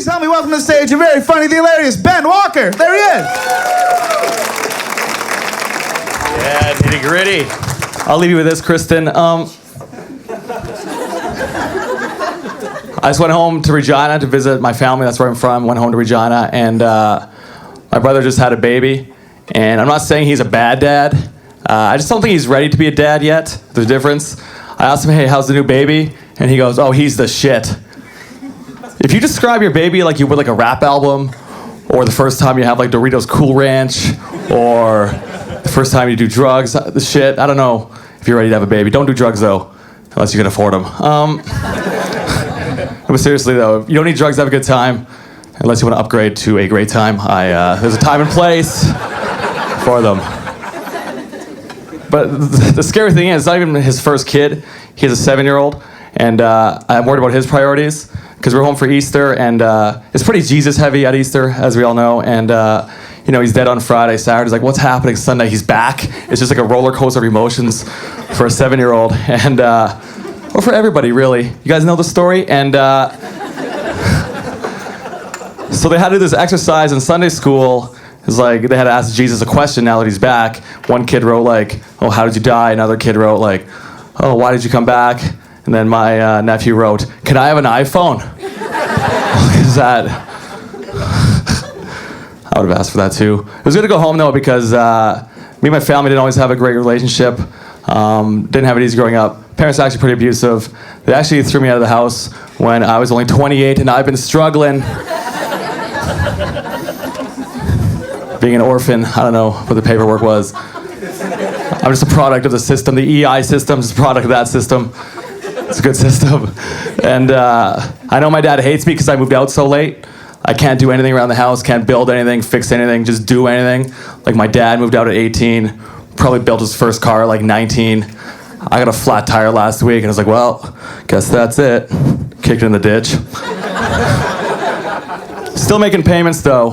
Please help me welcome to the stage a very funny, the hilarious Ben Walker. There he is. Yeah, nitty gritty. I'll leave you with this, Kristen. I just went home to Regina to visit my family. That's where I'm from. Went home to Regina, and my brother just had a baby. And I'm not saying he's a bad dad. I just don't think he's ready to be a dad yet. There's a difference. I asked him, hey, how's the new baby? And he goes, oh, he's the shit. If you describe your baby like you would like a rap album, or the first time you have like Doritos Cool Ranch, or the first time you do drugs, the shit, I don't know if you're ready to have a baby. Don't do drugs though, unless you can afford them. But seriously though, you don't need drugs to have a good time, unless you want to upgrade to a great time. There's a time and place for them. But the scary thing is, it's not even his first kid. He has a 7-year-old, and I'm worried about his priorities, because we're home for Easter, and it's pretty Jesus heavy at Easter, as we all know, and you know, he's dead on Friday. Saturday's like, what's happening? Sunday, he's back. It's just like a roller coaster of emotions for a 7-year-old, and or for everybody, really. You guys know the story? And so they had to do this exercise in Sunday school. It's like they had to ask Jesus a question now that he's back. One kid wrote like, oh, how did you die? Another kid wrote like, oh, why did you come back? And then my nephew wrote, can I have an iPhone? Is that? I would have asked for that too. It was good to go home though, because me and my family didn't always have a great relationship. Didn't have it easy growing up. Parents are actually pretty abusive. They actually threw me out of the house when I was only 28, and I've been struggling. Being an orphan, I don't know what the paperwork was. I'm just a product of the system. The EI system is a product of that system. It's a good system. And I know my dad hates me because I moved out so late. I can't do anything around the house, can't build anything, fix anything, just do anything. Like my dad moved out at 18, probably built his first car at like 19. I got a flat tire last week, and I was like, well, guess that's it. Kicked it in the ditch. Still making payments though.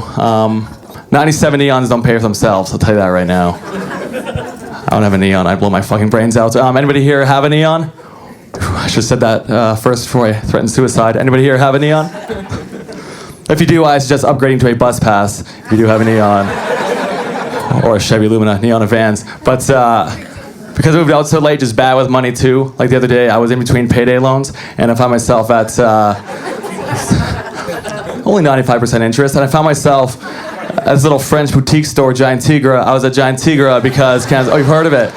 97 Neons don't pay for themselves, I'll tell you that right now. I don't have a Neon, I'd blow my fucking brains out. Anybody here have a Neon? I should have said that first before I threatened suicide. Anybody here have a Neon? If you do, I suggest upgrading to a bus pass if you do have a Neon. Or a Chevy Lumina, Neon of vans. But because I moved out so late, just bad with money too. Like the other day, I was in between payday loans, and I found myself at only 95% interest, and I found myself at this little French boutique store, Giant Tigre. I was at Giant Tigre because cans, oh, you've heard of it.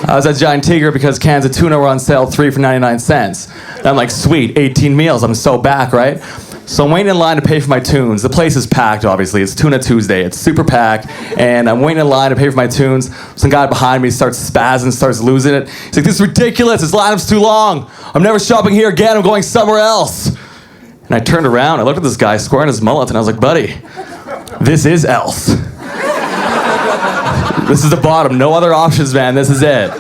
I was at Giant Tigre because cans of tuna were on sale, 3 for 99 cents. And I'm like, sweet, 18 meals, I'm so back, right? So I'm waiting in line to pay for my tunes. The place is packed, obviously. It's Tuna Tuesday. It's super packed. And I'm waiting in line to pay for my tunes. Some guy behind me starts spazzing, starts losing it. He's like, this is ridiculous. This lineup's too long. I'm never shopping here again. I'm going somewhere else. And I turned around. I looked at this guy squaring his mullet, and I was like, buddy, this is else. This is the bottom. No other options, man. This is it.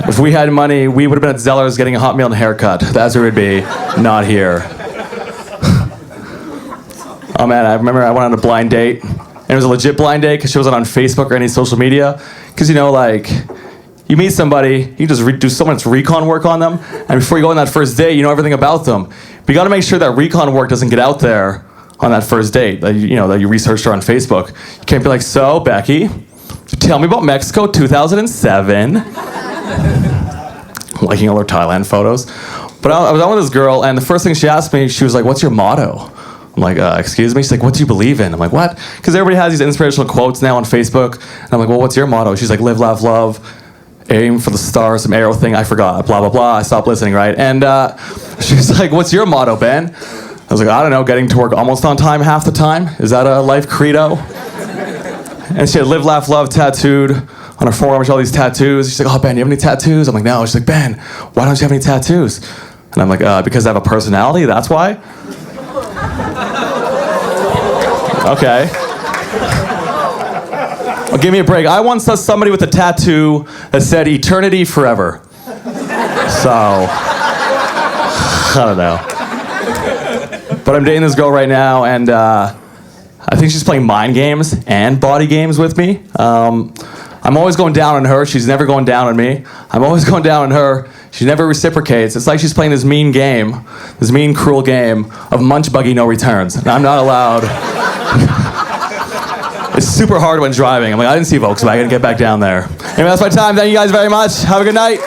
If we had money, we would have been at Zeller's getting a hot meal and a haircut. That's where we'd be, not here. Oh man, I remember I went on a blind date. And it was a legit blind date because she wasn't on Facebook or any social media. Because, you know, like, you meet somebody, you just do so much recon work on them. And before you go on that first date, you know everything about them. But you got to make sure that recon work doesn't get out there on that first date, that you researched her on Facebook. You can't be like, so, Becky, tell me about Mexico 2007. Liking all her Thailand photos. But I was out with this girl, and the first thing she asked me, she was like, what's your motto? I'm like, excuse me? She's like, what do you believe in? I'm like, what? Because everybody has these inspirational quotes now on Facebook. And I'm like, well, what's your motto? She's like, live, laugh, love, aim for the stars, some arrow thing, I forgot, blah, blah, blah. I stopped listening, right? And she's like, what's your motto, Ben? I was like, I don't know, getting to work almost on time half the time? Is that a life credo? And she had live, laugh, love tattooed on her forearm, with all these tattoos. She's like, oh, Ben, you have any tattoos? I'm like, no. She's like, Ben, why don't you have any tattoos? And I'm like, because I have a personality, that's why? Okay. Well, give me a break. I once saw somebody with a tattoo that said eternity forever. So, I don't know. But I'm dating this girl right now, and I think she's playing mind games and body games with me. I'm always going down on her. She's never going down on me. I'm always going down on her. She never reciprocates. It's like she's playing this mean game, this mean, cruel game of munch buggy no returns. And I'm not allowed. It's super hard when driving. I'm like, I didn't see Volkswagen. Get back down there. Anyway, that's my time. Thank you guys very much. Have a good night.